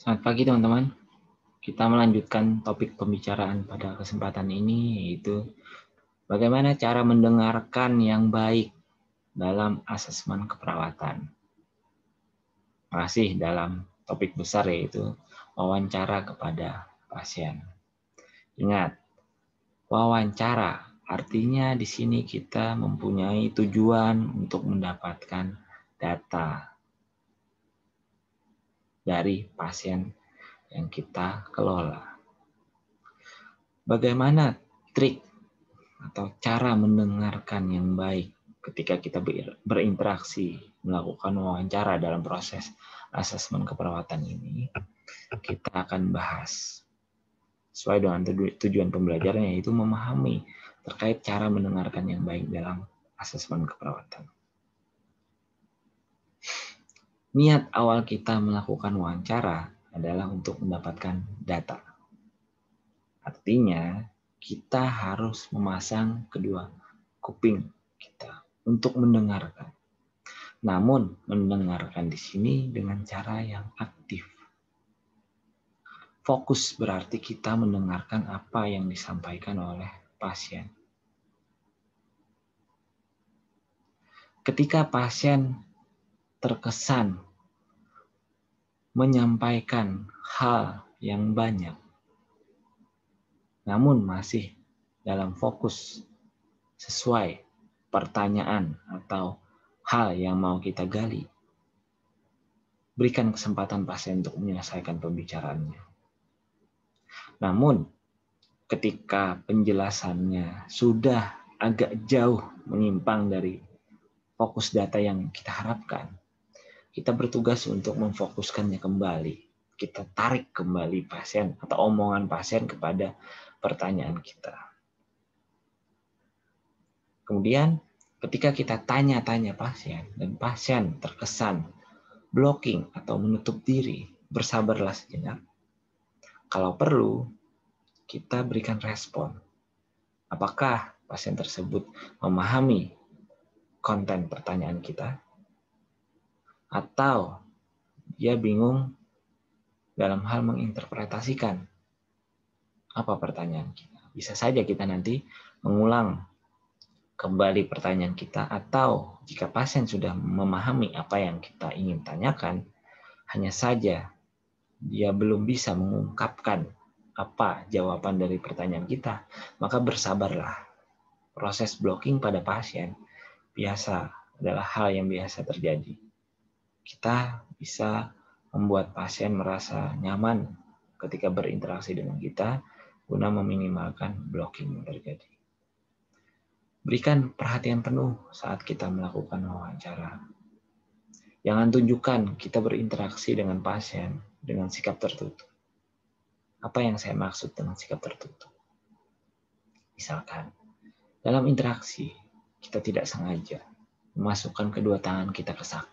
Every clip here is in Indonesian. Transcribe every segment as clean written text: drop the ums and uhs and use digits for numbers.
Selamat pagi teman-teman. Kita melanjutkan topik pembicaraan pada kesempatan ini, yaitu bagaimana cara mendengarkan yang baik dalam asesmen keperawatan. Masih dalam topik besar, yaitu wawancara kepada pasien. Ingat, wawancara artinya di sini kita mempunyai tujuan untuk mendapatkan data dari pasien yang kita kelola. Bagaimana trik atau cara mendengarkan yang baik ketika kita berinteraksi, melakukan wawancara dalam proses asesmen keperawatan ini, kita akan bahas sesuai dengan tujuan pembelajaran, yaitu memahami terkait cara mendengarkan yang baik dalam asesmen keperawatan. Niat awal kita melakukan wawancara adalah untuk mendapatkan data. Artinya, kita harus memasang kedua kuping kita untuk mendengarkan. Namun, mendengarkan di sini dengan cara yang aktif. Fokus berarti kita mendengarkan apa yang disampaikan oleh pasien. Ketika pasien terkesan menyampaikan hal yang banyak, namun masih dalam fokus sesuai pertanyaan atau hal yang mau kita gali, berikan kesempatan pasien untuk menyelesaikan pembicaraannya. Namun, ketika penjelasannya sudah agak jauh menyimpang dari fokus data yang kita harapkan, kita bertugas untuk memfokuskannya kembali. Kita tarik kembali pasien atau omongan pasien kepada pertanyaan kita. Kemudian, ketika kita tanya-tanya pasien dan pasien terkesan blocking atau menutup diri, bersabarlah sejenak. Kalau perlu, kita berikan respon. Apakah pasien tersebut memahami konten pertanyaan kita? Atau dia bingung dalam hal menginterpretasikan apa pertanyaan kita? Bisa saja kita nanti mengulang kembali pertanyaan kita, atau jika pasien sudah memahami apa yang kita ingin tanyakan, hanya saja dia belum bisa mengungkapkan apa jawaban dari pertanyaan kita, maka bersabarlah. Proses blocking pada pasien biasa adalah hal yang biasa terjadi. Kita bisa membuat pasien merasa nyaman ketika berinteraksi dengan kita guna meminimalkan blocking yang terjadi. Berikan perhatian penuh saat kita melakukan wawancara. Jangan tunjukkan kita berinteraksi dengan pasien dengan sikap tertutup. Apa yang saya maksud dengan sikap tertutup? Misalkan, dalam interaksi, kita tidak sengaja memasukkan kedua tangan kita ke saku.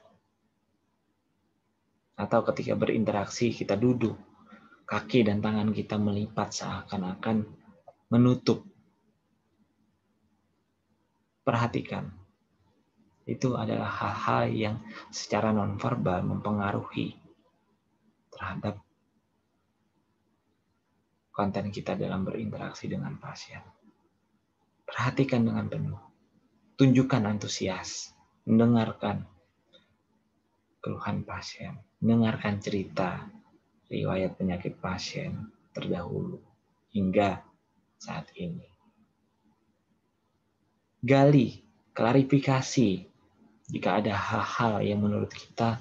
Atau ketika berinteraksi, kita duduk, kaki dan tangan kita melipat seakan-akan menutup. Perhatikan, itu adalah hal-hal yang secara nonverbal mempengaruhi terhadap konten kita dalam berinteraksi dengan pasien. Perhatikan dengan penuh. Tunjukkan antusias, mendengarkan keluhan pasien, mendengarkan cerita, riwayat penyakit pasien terdahulu hingga saat ini. Gali, klarifikasi jika ada hal-hal yang menurut kita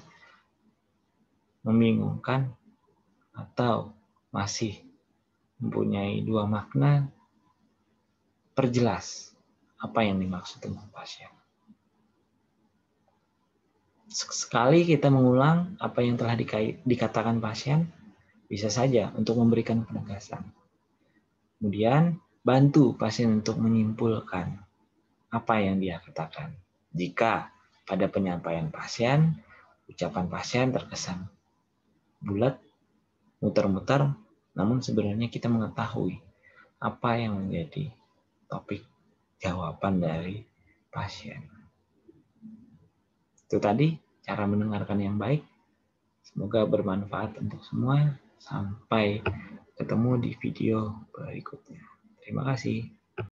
membingungkan atau masih mempunyai dua makna, perjelas apa yang dimaksud dengan pasien. Sekali kita mengulang apa yang telah dikatakan pasien, bisa saja untuk memberikan penegasan. Kemudian, bantu pasien untuk menyimpulkan apa yang dia katakan. Jika pada penyampaian pasien, ucapan pasien terkesan bulat, muter-muter, namun sebenarnya kita mengetahui apa yang menjadi topik jawaban dari pasien. Itu tadi cara mendengarkan yang baik. Semoga bermanfaat untuk semua. Sampai ketemu di video berikutnya. Terima kasih.